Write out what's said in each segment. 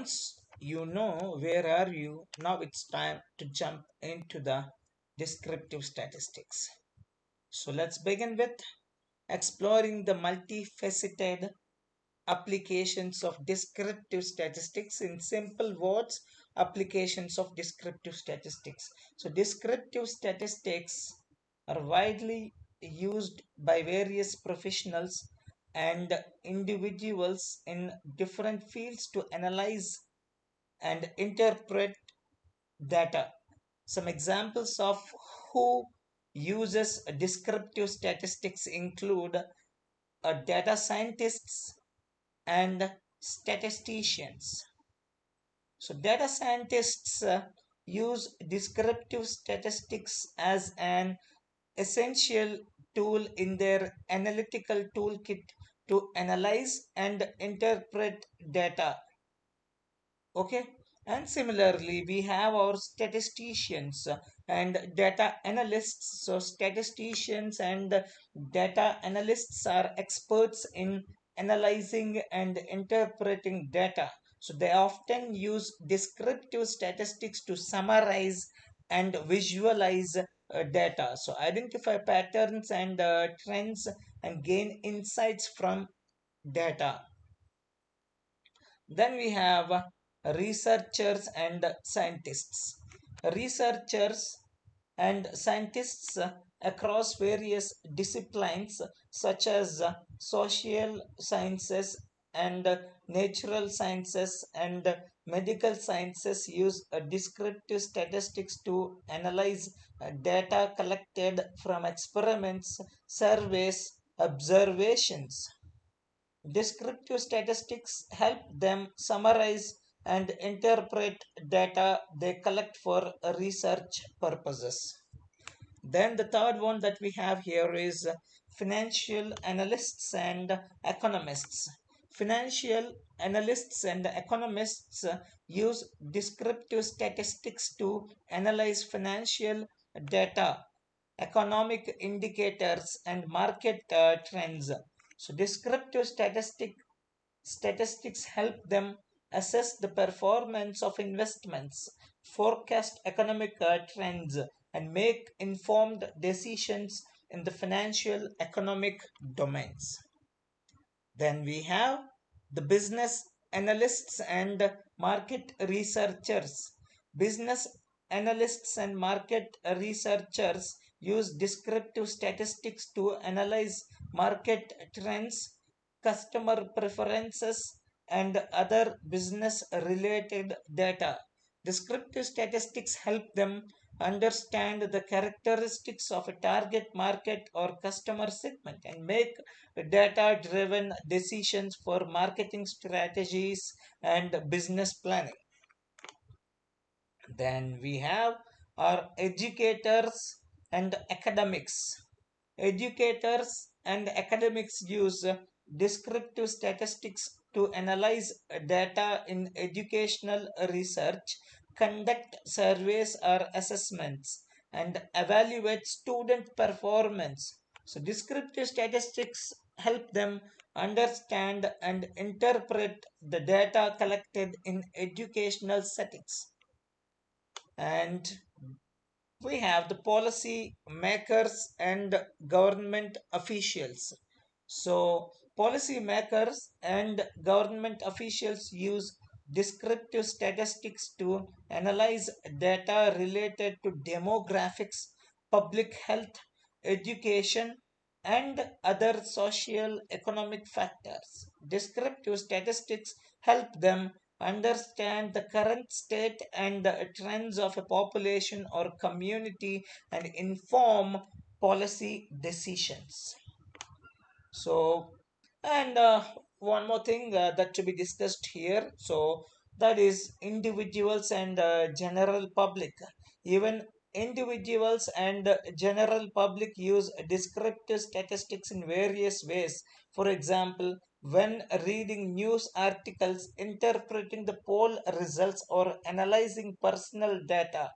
Once you know where are you, now it's time to jump into the descriptive statistics. So let's begin with exploring the multifaceted applications of descriptive statistics. In simple words, applications of descriptive statistics. So descriptive statistics are widely used by various professionals and individuals in different fields to analyze and interpret data. Some examples of who uses descriptive statistics include data scientists and statisticians. So, data scientists use descriptive statistics as an essential tool in their analytical toolkit to analyze and interpret data. Okay, and similarly, we have our statisticians and data analysts. So, statisticians and data analysts are experts in analyzing and interpreting data. So, they often use descriptive statistics to summarize and visualize data. So, identify patterns and trends and gain insights from data. Then we have researchers and scientists. Researchers and scientists across various disciplines such as social sciences and natural sciences and medical sciences use descriptive statistics to analyze data collected from experiments, surveys, observations. Descriptive statistics help them summarize and interpret data they collect for research purposes. Then the third one that we have here is financial analysts and economists. Financial analysts and economists use descriptive statistics to analyze financial data, economic indicators, and market trends. So, descriptive statistics help them assess the performance of investments, forecast economic trends, and make informed decisions in the financial economic domains. Then we have the business analysts and market researchers. Business analysts and market researchers use descriptive statistics to analyze market trends, customer preferences, and other business related data. Descriptive statistics help them understand the characteristics of a target market or customer segment and make data driven decisions for marketing strategies and business planning. Then we have our educators and academics. Educators and academics use descriptive statistics to analyze data in educational research, conduct surveys or assessments, and evaluate student performance. So, descriptive statistics help them understand and interpret the data collected in educational settings. And we have the policy makers and government officials. So, policy makers and government officials use descriptive statistics to analyze data related to demographics, public health, education, and other social economic factors. Descriptive statistics help them understand the current state and the trends of a population or community and inform policy decisions. So, and one more thing that to be discussed here. So, that is individuals and general public. Even individuals and general public use descriptive statistics in various ways. For example, when reading news articles, interpreting the poll results, or analyzing personal data,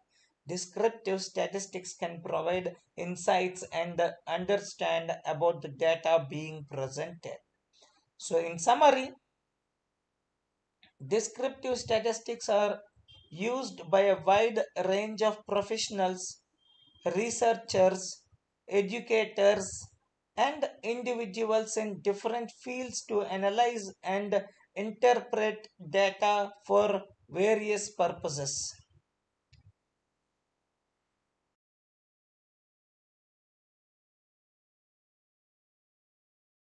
descriptive statistics can provide insights and understand about the data being presented. So, in summary, Descriptive statistics are used by a wide range of professionals, researchers, educators, and individuals in different fields to analyze and interpret data for various purposes.